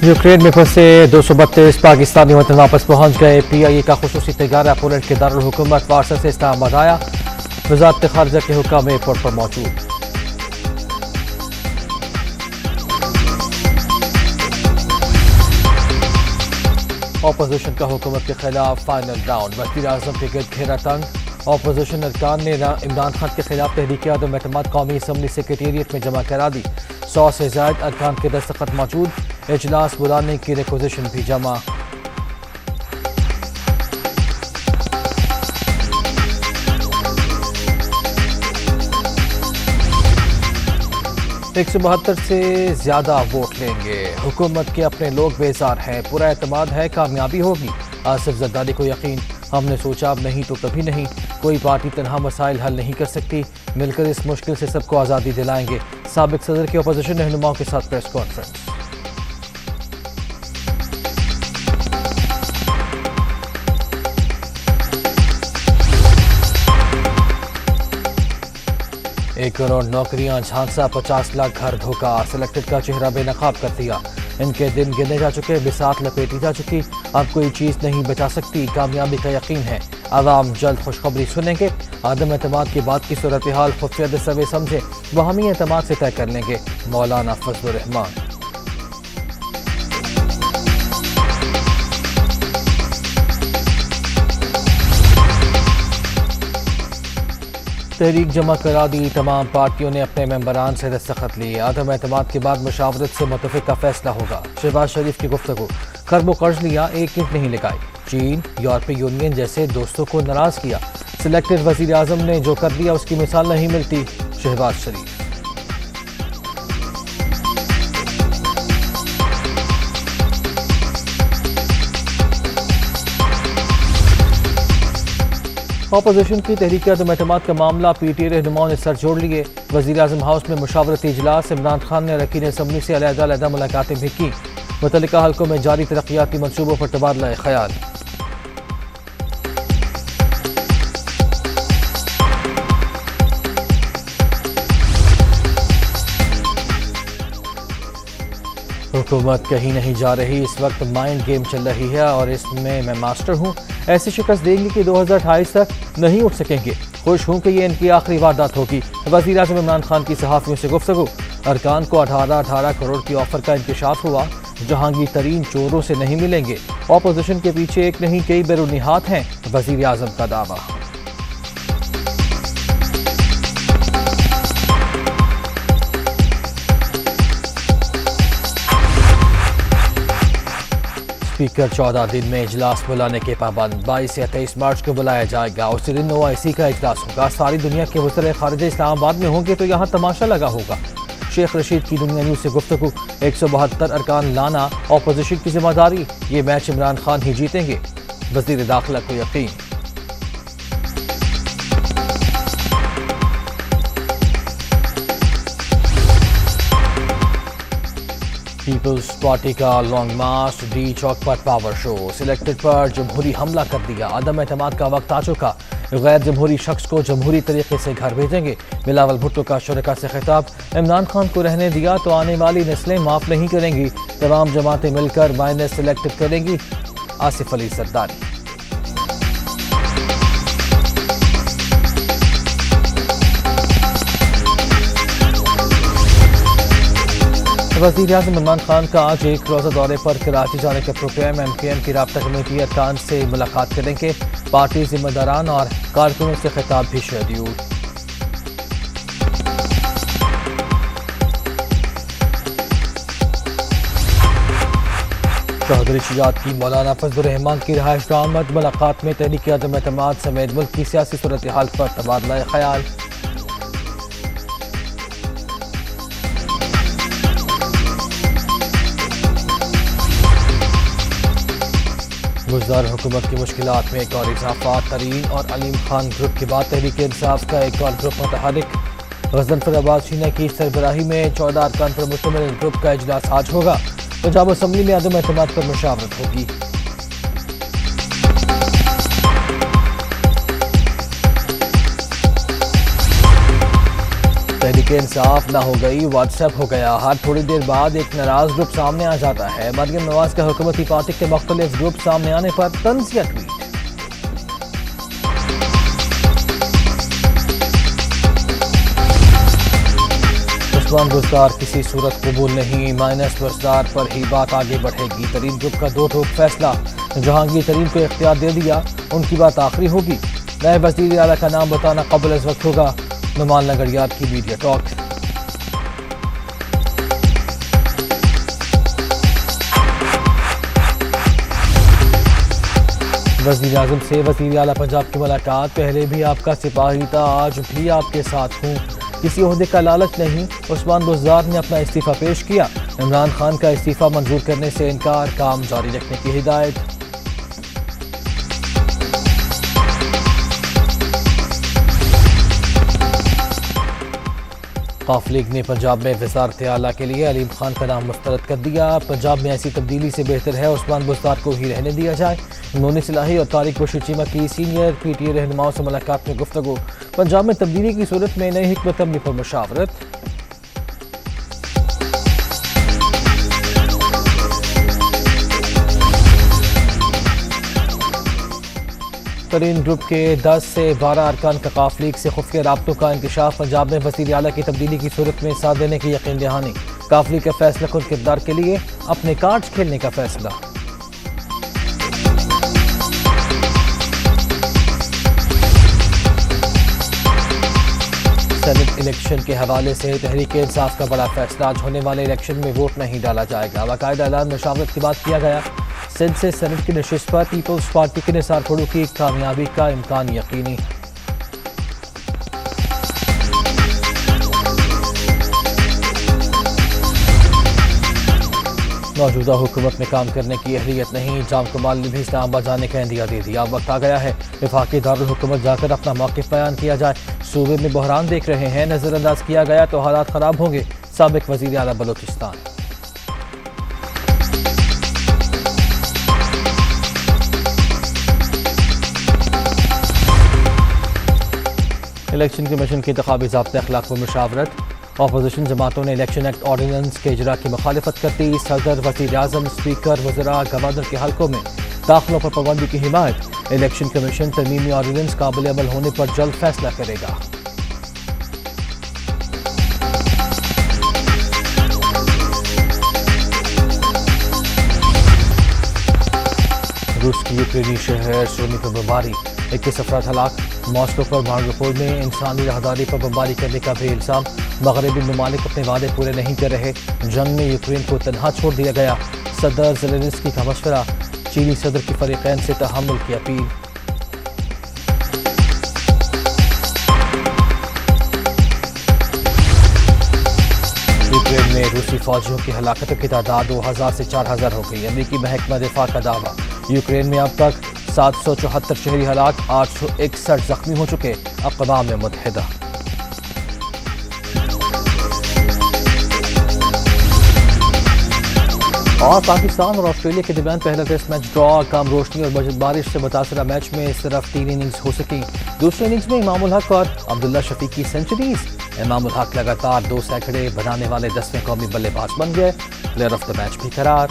Ukraine में फंसे 232 पाकिस्तानी वतन वापस पहुंच गए। PIA का खुसूसी तैयारा पोलैंड के दारुल हुकूमत वारसा से इस्लामाबाद आया। वजारत खारजा के हुक्म एयरपोर्ट पर मौजूद। अपोजिशन का हुकूमत के खिलाफ फाइनल राउंड, वज़ीर आज़म के गिर्द घेरा तंग। अपोजिशन अरकान ने इमरान खान के खिलाफ तहरीक अदम एतमाद कौमी असम्बली सेक्रेटेरिएट में जमा करा दी। 100 से ज़ायद अरकान के दस्तखत मौजूद। इजलास बुलाने की रिक्वेजिशन भी जमा। एक 172 से ज्यादा वोट लेंगे। हुकूमत के अपने लोग बेजार हैं, पूरा एतमाद है कामयाबी होगी। आसिफ जरदारी को यकीन, हमने सोचा अब नहीं तो कभी नहीं। कोई पार्टी तनहा मसाइल हल नहीं कर सकती, मिलकर इस मुश्किल से सबको आज़ादी दिलाएंगे। साबिक सदर के अपोजिशन रहनुमाओं के साथ प्रेस कॉन्फ्रेंस। एक करोड़ नौकरियां झांसा, 50 लाख घर धोखा। सिलेक्टेड का चेहरा बेनकाब कर दिया। इनके दिन गिने जा चुके, बिसात लपेटी जा चुकी। अब कोई चीज़ नहीं बचा सकती, कामयाबी का यकीन है। आवाम जल्द खुशखबरी सुनेंगे। आदम एतमाद की बात की सूरत हाल खुफिया सर्वे समझे, बाहमी एतमाद से तय कर लेंगे। मौलाना फजलुर रहमान। तहरीक जमा करा दी, तमाम पार्टियों ने अपने मेंबरान से दस्तखत लिए। आदम एतमाद के बाद मुशावरत से मुतफिक का फैसला होगा। शहबाज शरीफ की गुफ्तगू, खरबों कर्ज लिया, एक ईंट नहीं लगाई। चीन, यूरोपीय यूनियन जैसे दोस्तों को नाराज किया। सिलेक्टेड वजीर आजम ने जो कर दिया उसकी मिसाल नहीं मिलती। शहबाज शरीफ। अपोजिशन की तहरीक अदम एतमाद का मामला, PTA रहनुमाओं ने सर जोड़ लिए। वज़ीर आज़म हाउस में मुशावरती इजलास, इमरान खान ने अरकान असम्बली से अलग-अलग मुलाकातें भी की। मुतल्लिका हल्कों में जारी तरक्याती मनसूबों पर तबादला ख्याल। हुकूमत कहीं नहीं जा रही, इस वक्त माइंड गेम चल रही है और इसमें मैं मास्टर हूँ। ऐसी शिकस्त देंगे कि 2028 तक नहीं उठ सकेंगे। खुश हूँ कि ये इनकी आखिरी वारदात होगी। वज़ीर आज़म इमरान खान की सहाफ़ियों से गुफ्तगू, अरकान को 18 करोड़ की ऑफर का इंकशाफ हुआ। जहांगीर तरीन चोरों से नहीं मिलेंगे। अपोजिशन के पीछे एक नहीं कई बैरूनी हाथ हैं, वज़ीर आज़म का दावा। स्पीकर 14 दिन में इजलास बुलाने के पाबंद। 22 से 23 मार्च को बुलाया जाएगा। उसी दिन OIC का इजलास होगा। सारी दुनिया के वज़ीर ख़ारिजा इस्लामाबाद में होंगे तो यहाँ तमाशा लगा होगा। शेख रशीद की दुनिया न्यूज़ से गुफ्तगू, 172 अरकान लाना अपोजिशन की जिम्मेदारी। ये मैच इमरान खान ही जीतेंगे। वज़ीर दाखिला को यकीन। पीपल्स पार्टी का लॉन्ग मार्च, डी चौक पर पावर शो। सिलेक्टेड पर जमहूरी हमला कर दिया। आदम एतमाद का वक्त आ चुका। गैर जमहूरी शख्स को जमहूरी तरीके से घर भेजेंगे। बिलावल भुट्टो का शुरका से खिताब, इमरान खान को रहने दिया तो आने वाली नस्लें माफ़ नहीं करेंगी। तमाम जमातें मिलकर माइनस सिलेक्टेड करेंगी। आसिफ अली जरदारी। वज़ीर आज़म इमरान खान का आज एक रोज़ा दौरे पर कराची जाने का प्रोग्राम। MKM की राब्ता कमेटी अरकान से मुलाकात करेंगे। पार्टी जिम्मेदारान और कारकुनों से खिताब भी शेड्यूल। चौधरी शुजात की मौलाना फजलुर रहमान की रिहाइश आमद। मुलाकात में तहरीक अदम एतमाद समेत मुल्क की सियासी सूरत हाल पर तबादला ख्याल। गुज़दार हुकूमत की मुश्किलात में एक और इजाफा। तरीन और अलीम खान ग्रुप के बाद तहरीक इंसाफ का एक और ग्रुप मुतहरिक। गज़नफर अब्बास शीना की सरबराही में 14 अरकान पर मुश्तमिल ग्रुप का इजलास आज होगा। पंजाब असम्बली में अदम एतमाद पर मुशावरत होगी। تحریک انصاف نہ ہو گئی، واٹس ایپ ہو گیا۔ ہر تھوڑی دیر بعد ایک ناراض گروپ سامنے آ جاتا ہے۔ مریم نواز کا حکومتی پارٹی کے مختلف گروپ سامنے آنے پر طنزیہ ٹویٹ۔ عثمان بزدار کسی صورت قبول نہیں، مائنس بزدار پر ہی بات آگے بڑھے گی۔ ترین گروپ کا دو ٹوک فیصلہ، جہانگیر ترین کو اختیار دے دیا، ان کی بات آخری ہوگی۔ نئے وزیر اعلیٰ کا نام بتانا قبل از وقت ہوگا، نعمان لنگڑیار کی میڈیا ٹاک۔ وزیر اعظم سے وزیر اعلیٰ پنجاب کی ملاقات، پہلے بھی آپ کا سپاہی تھا، آج بھی آپ کے ساتھ ہوں، کسی عہدے کا لالچ نہیں۔ عثمان بزدار نے اپنا استعفیٰ پیش کیا، عمران خان کا استعفیٰ منظور کرنے سے انکار، کام جاری رکھنے کی ہدایت۔ قاف لیگ نے پنجاب میں وزارت اعلیٰ کے لیے علیم خان کا نام مسترد کر دیا۔ پنجاب میں ایسی تبدیلی سے بہتر ہے عثمان بزدار کو ہی رہنے دیا جائے۔ نونی صلاحی اور طارق بشیر چیمہ کی سینئر پی ٹی اے رہنماؤں سے ملاقات میں گفتگو، پنجاب میں تبدیلی کی صورت میں نئی حکمت عملی پر مشاورت۔ ترین گروپ کے 10 سے 12 ارکان کا قاف لیگ سے خفیہ رابطوں کا انکشاف، پنجاب میں وزیر اعلیٰ کی تبدیلی کی صورت میں ساتھ دینے کی یقین دہانی۔ قاف لیگ کا فیصلہ کن کردار کے لیے اپنے کارڈز کھیلنے کا فیصلہ۔ سینٹ الیکشن کے حوالے سے تحریک انصاف کا بڑا فیصلہ، آج ہونے والے الیکشن میں ووٹ نہیں ڈالا جائے گا، باقاعدہ اعلان مشاورت کی بات کیا گیا۔ سندھ سے سینٹ کی نشست پر پیپلز پارٹی کے نثار پھوڑو کی کامیابی کا امکان یقینی۔ موجودہ حکومت میں کام کرنے کی اہلیت نہیں، جام کمال نے بھی اسلام آباد جانے کا عندیہ دے دیا، وقت آ گیا ہے وفاقی دارالحکومت جا کر اپنا موقف بیان کیا جائے۔ صوبے میں بحران دیکھ رہے ہیں، نظر انداز کیا گیا تو حالات خراب ہوں گے، سابق وزیر اعلیٰ بلوچستان۔ الیکشن کمیشن کی انتخابی ضابطۂ اخلاق پر مشاورت، اپوزیشن جماعتوں نے الیکشن ایکٹ آرڈیننس کے اجرا کی مخالفت کرتی، صدر، وزیر اعظم، اسپیکر، وزراء، گورنر کے حلقوں میں داخلوں پر پابندی کی حمایت۔ الیکشن کمیشن ترمیمی آرڈیننس قابل عمل ہونے پر جلد فیصلہ کرے گا۔ روس کی یوکرینی شہر سومی پر بمباری، 21 افراد ہلاک، ماسکو پر مارگوپول میں انسانی راہداری پر بمباری کرنے کا بھی الزام، مغربی ممالک اپنے وعدے پورے نہیں کر رہے، جنگ میں یوکرین کو تنہا چھوڑ دیا گیا، صدر زیلنسکی کا مشورہ، چینی صدر کی فریقین سے تحمل کی اپیل۔ یوکرین میں روسی فوجیوں کی ہلاکتوں کی تعداد 2000 سے 4000 ہو گئی، امریکی محکمہ دفاع کا دعویٰ، یوکرین میں اب تک 774 شہری ہلاک، 861 زخمی ہو چکے، اقوام متحدہ۔ اور پاکستان اور آسٹریلیا کے درمیان پہلا ٹیسٹ میچ ڈرا، کم روشنی اور بارش سے متاثرہ میچ میں صرف 3 اننگز ہو سکیں، دوسرے اننگز میں امام الحق اور عبداللہ شفیق کی سینچریز، امام الحق لگاتار 2 سینکڑے بنانے والے 10ویں قومی بلے باز بن گئے، پلیئر آف دا میچ بھی قرار۔